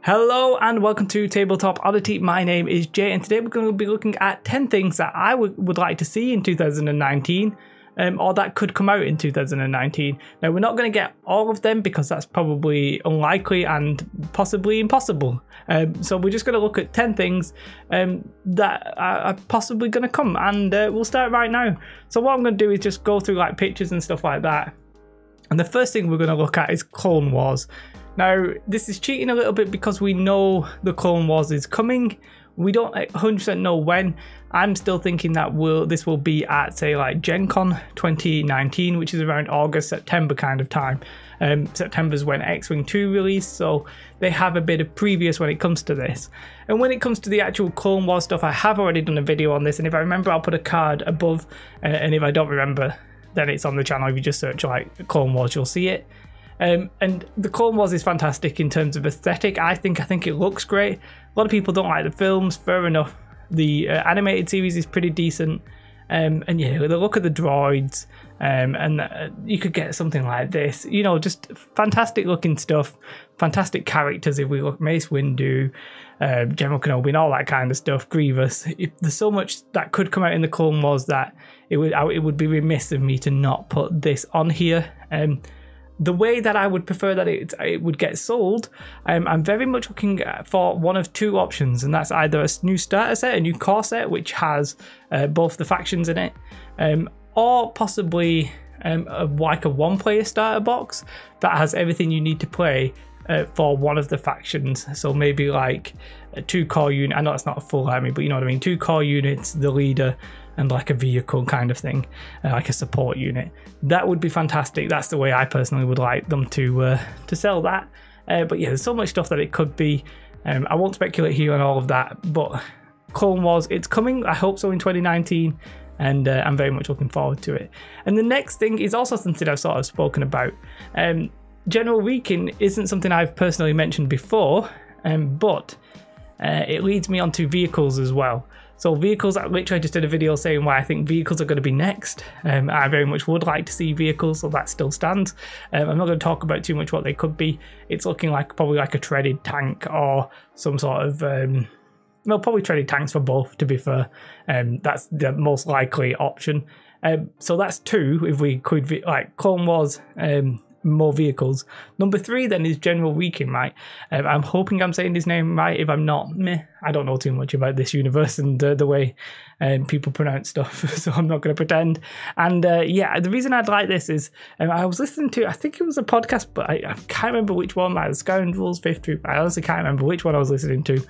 Hello and welcome to Tabletop Oddity. My name is Jay and today we're going to be looking at 10 things that I would like to see in 2019 or that could come out in 2019. Now we're not going to get all of them because that's probably unlikely and possibly impossible. So we're just going to look at 10 things that are possibly going to come, and we'll start right now. So what I'm going to do is just go through like pictures and stuff like that. And the first thing we're going to look at is Clone Wars. Now, this is cheating a little bit because we know the Clone Wars is coming. We don't 100% know when. I'm still thinking that this will be at, say, like Gen Con 2019, which is around August, September kind of time. September's when X-Wing 2 released, so they have a bit of previous when it comes to this. And when it comes to the actual Clone Wars stuff, I have already done a video on this, and if I remember, I'll put a card above, and if I don't remember, then it's on the channel. If you just search like Clone Wars, you'll see it. And the Clone Wars is fantastic in terms of aesthetic. I think it looks great. A lot of people don't like the films, fair enough. The animated series is pretty decent. And yeah, the look of the droids, you could get something like this. You know, just fantastic looking stuff. Fantastic characters if we look. Mace Windu, General Kenobi and all that kind of stuff. Grievous. There's so much that could come out in the Clone Wars that it would be remiss of me to not put this on here. The way that I would prefer that it would get sold, I'm very much looking for one of two options, and that's either a new starter set, a new core set, which has both the factions in it, or possibly like a one-player starter box that has everything you need to play for one of the factions. So maybe like a 2 core unit. I know it's not a full army, but you know what I mean. 2 core units, the leader, and like a vehicle kind of thing, like a support unit. That would be fantastic. That's the way I personally would like them to sell that. But yeah, there's so much stuff that it could be. I won't speculate here on all of that, but Clone Wars, it's coming. I hope so in 2019, and I'm very much looking forward to it. And the next thing is also something I've sort of spoken about. General Reeking isn't something I've personally mentioned before, but it leads me on to vehicles as well. So vehicles, I literally just did a video saying why I think vehicles are going to be next. I very much would like to see vehicles, so that still stands. I'm not going to talk about too much what they could be. It's looking like probably like a treaded tank or some sort of, well, probably treaded tanks for both, to be fair. That's the most likely option. So that's 2 if we could, like Clone Wars, more vehicles. Number 3 then is General Reeking, right? I'm hoping I'm saying his name right. If I'm not, meh. I don't know too much about this universe and the way people pronounce stuff, so I'm not going to pretend. And yeah, the reason I'd like this is I was listening to, I think it was a podcast, but I can't remember which one, like the Scoundrels, 5th Troop. I honestly can't remember which one I was listening to.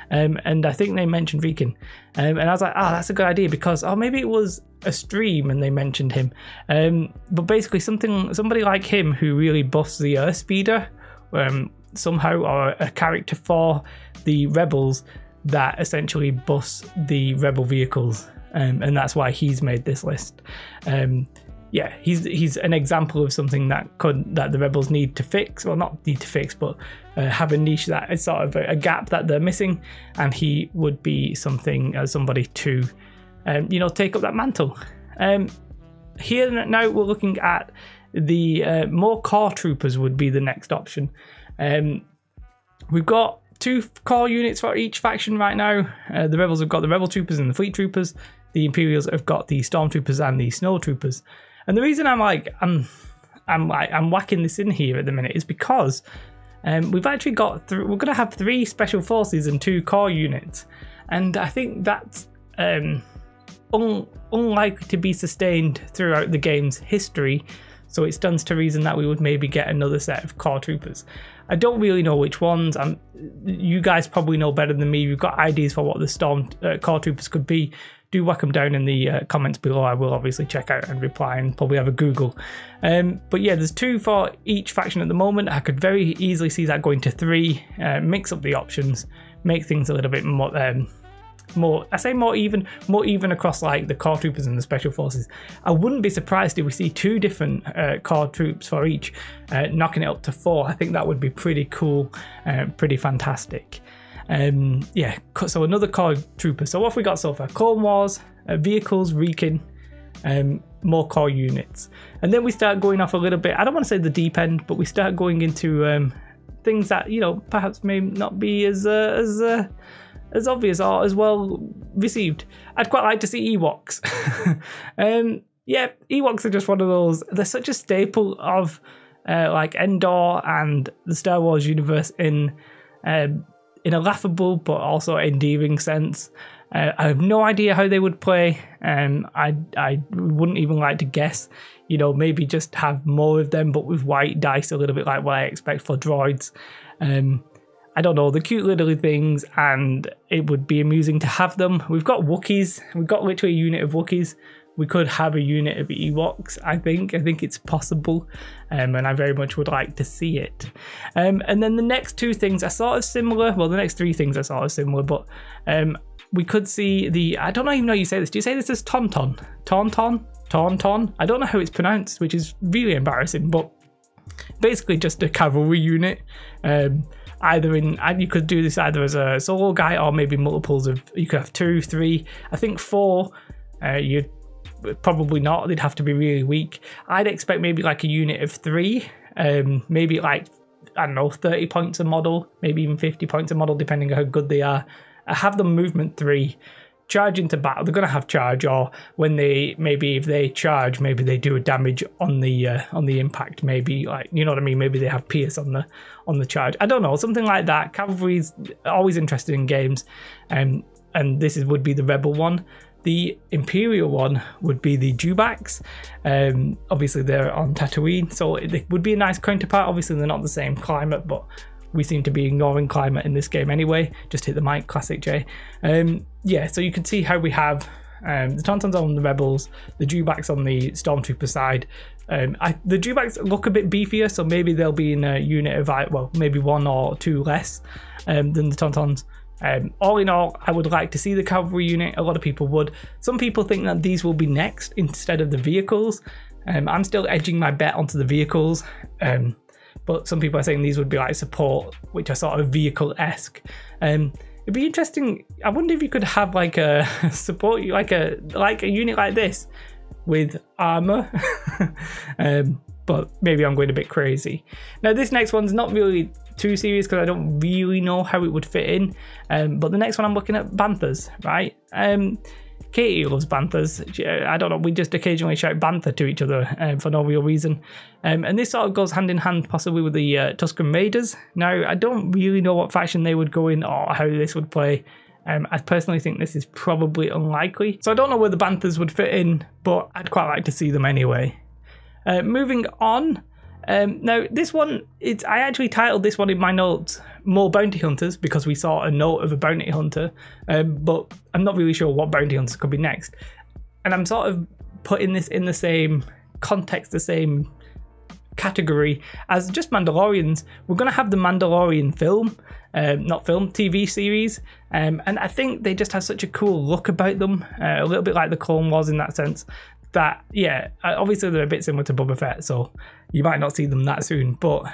And I think they mentioned Reeking. And I was like, oh, that's a good idea, because, oh, maybe it was a stream and they mentioned him. But basically somebody like him who really buffs the Earth Speeder somehow, or a character for the Rebels that essentially buffs the Rebel vehicles. And that's why he's made this list. Yeah, he's an example of something that the Rebels need to fix. Well, not need to fix, but have a niche that is sort of a gap that they're missing, and he would be somebody to, you know, take up that mantle. Here now we're looking at the more core troopers would be the next option. We've got 2 core units for each faction right now. The Rebels have got the Rebel Troopers and the Fleet Troopers. The Imperials have got the Stormtroopers and the Snow Troopers. And the reason I'm whacking this in here at the minute is because we've actually got we're going to have 3 special forces and 2 core units, and I think that's unlikely to be sustained throughout the game's history. So it stands to reason that we would maybe get another set of core troopers. I don't really know which ones. You guys probably know better than me. You've got ideas for what the core troopers could be. Do whack them down in the comments below. I will obviously check out and reply and probably have a Google. But yeah, there's 2 for each faction at the moment. I could very easily see that going to 3. Mix up the options, make things a little bit more even across like the core troopers and the special forces. I wouldn't be surprised if we see 2 different core troops for each, knocking it up to 4. I think that would be pretty cool, pretty fantastic. Yeah, so another core trooper. So what have we got so far? Clone Wars, vehicles, Reeking, more core units. And then we start going off a little bit, I don't want to say the deep end, but we start going into things that, you know, perhaps may not be as obvious or as well received. I'd quite like to see Ewoks. Yeah, Ewoks are just one of those. They're such a staple of like Endor and the Star Wars universe in a laughable but also endearing sense. I have no idea how they would play. I wouldn't even like to guess. You know, maybe just have more of them, but with white dice, a little bit like what I expect for droids. I don't know, the cute little things, and it would be amusing to have them. We've got Wookiees. We've got literally a unit of Wookiees. We could have a unit of Ewoks, I think. I think it's possible, and I very much would like to see it. And then the next two things are sort of similar. Well, the next three things are sort of similar, but we could see the... I don't even know how you say this. Do you say this as Tauntaun? Tauntaun? Tauntaun? I don't know how it's pronounced, which is really embarrassing, but basically just a cavalry unit. Either in... You could do this either as a solo guy or maybe multiples of... You could have 2, 3, I think 4. You'd probably not, they'd have to be really weak. I'd expect maybe like a unit of 3, maybe like, I don't know, 30 points a model, maybe even 50 points a model, depending on how good they are. I have them movement 3, charge into battle. They're going to have charge, or when they, maybe if they charge, maybe they do a damage on the impact, maybe, like, you know what I mean, maybe they have pierce on the charge. I don't know, something like that. Cavalry's always interested in games, and this would be the rebel one. The Imperial one would be the Dewbacks. Obviously they're on Tatooine, so it would be a nice counterpart. Obviously they're not the same climate, but we seem to be ignoring climate in this game anyway. Just hit the mic, classic Jay. Yeah, so you can see how we have the Tauntauns on the Rebels, the Dewbacks on the Stormtrooper side. The Dewbacks look a bit beefier, so maybe they'll be in a unit of, well, maybe 1 or 2 less than the Tauntauns. All in all, I would like to see the cavalry unit. A lot of people would. Some people think that these will be next instead of the vehicles. I'm still edging my bet onto the vehicles, but some people are saying these would be like support, which are sort of vehicle-esque. It'd be interesting. I wonder if you could have like a support, like a unit like this with armor. But maybe I'm going a bit crazy. Now this next one's not really too serious because I don't really know how it would fit in. But the next one I'm looking at, Panthers, right? Katie loves Panthers. I don't know, we just occasionally shout Banther to each other for no real reason. And this sort of goes hand in hand possibly with the Tusken Raiders. Now, I don't really know what faction they would go in or how this would play. I personally think this is probably unlikely. So I don't know where the Panthers would fit in, but I'd quite like to see them anyway. Moving on. Now this one, I actually titled this one in my notes More Bounty Hunters because we saw a note of a bounty hunter, but I'm not really sure what bounty hunters could be next. And I'm sort of putting this in the same context, the same category as just Mandalorians. We're going to have the Mandalorian film, TV series, and I think they just have such a cool look about them, a little bit like the Clone Wars in that sense. That, yeah, obviously they're a bit similar to Boba Fett, so you might not see them that soon, but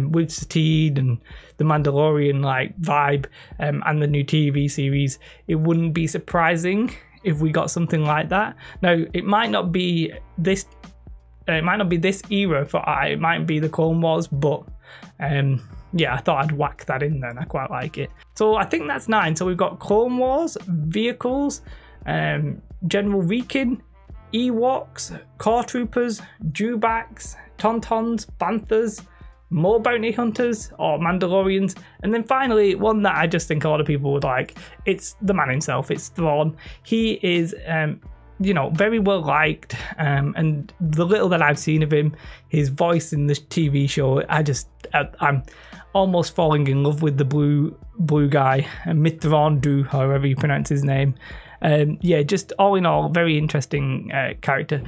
with Satine and the Mandalorian like vibe and the new TV series, it wouldn't be surprising if we got something like that. Now, it might not be this era it might be the Clone Wars, but yeah, I thought I'd whack that in there and I quite like it. So I think that's 9. So we've got Clone Wars, vehicles, General Reekin, Ewoks, Core Troopers, Dewbacks, Tauntauns, Panthers, more bounty hunters or Mandalorians, and then finally one that I just think a lot of people would like. It's the man himself. It's Thrawn. He is, you know, very well liked, and the little that I've seen of him, his voice in the TV show, I'm almost falling in love with the blue guy, Mithrandu, however you pronounce his name. Yeah, just all in all, very interesting character.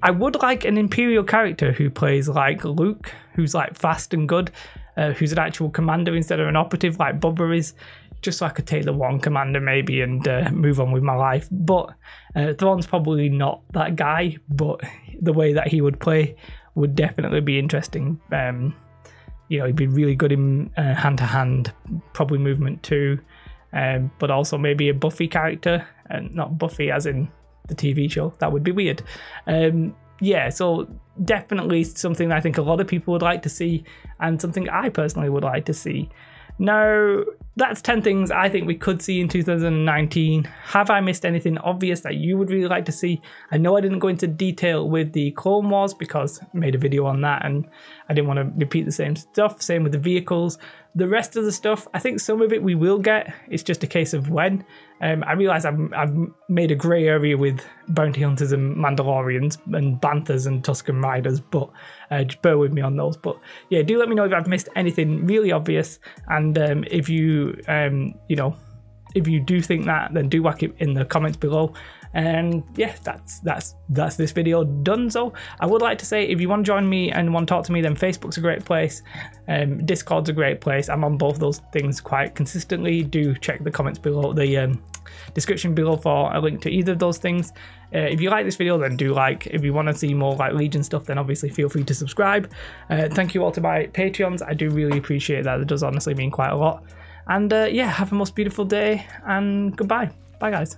I would like an Imperial character who plays like Luke, who's like fast and good, who's an actual commander instead of an operative like Bubba is, just so I could take the one commander maybe and move on with my life. But Thrawn's probably not that guy, but the way that he would play would definitely be interesting. You know, he'd be really good in hand-to-hand, probably movement 2. But also maybe a Buffy character, and not Buffy as in the TV show. That would be weird. yeah, so definitely something I think a lot of people would like to see, and something I personally would like to see. Now, that's 10 things I think we could see in 2019. Have I missed anything obvious that you would really like to see? I know I didn't go into detail with the Clone Wars because I made a video on that and I didn't want to repeat the same stuff. Same with the vehicles. The rest of the stuff, I think some of it we will get. It's just a case of when. I realise I've made a grey area with bounty hunters and Mandalorians and Panthers and Tusken Riders, but just bear with me on those. But yeah, do let me know if I've missed anything really obvious, and if you if you do think that, then do whack it in the comments below. And yeah, that's this video done. So I would like to say, if you want to join me and want to talk to me, then Facebook's a great place. Discord's a great place. I'm on both those things quite consistently. Do check the comments below, the description below for a link to either of those things. If you like this video, then do like. If you want to see more like Legion stuff, then obviously feel free to subscribe. Thank you all to my Patreons. I do really appreciate that. It does honestly mean quite a lot. And yeah, have a most beautiful day, and goodbye. Bye guys.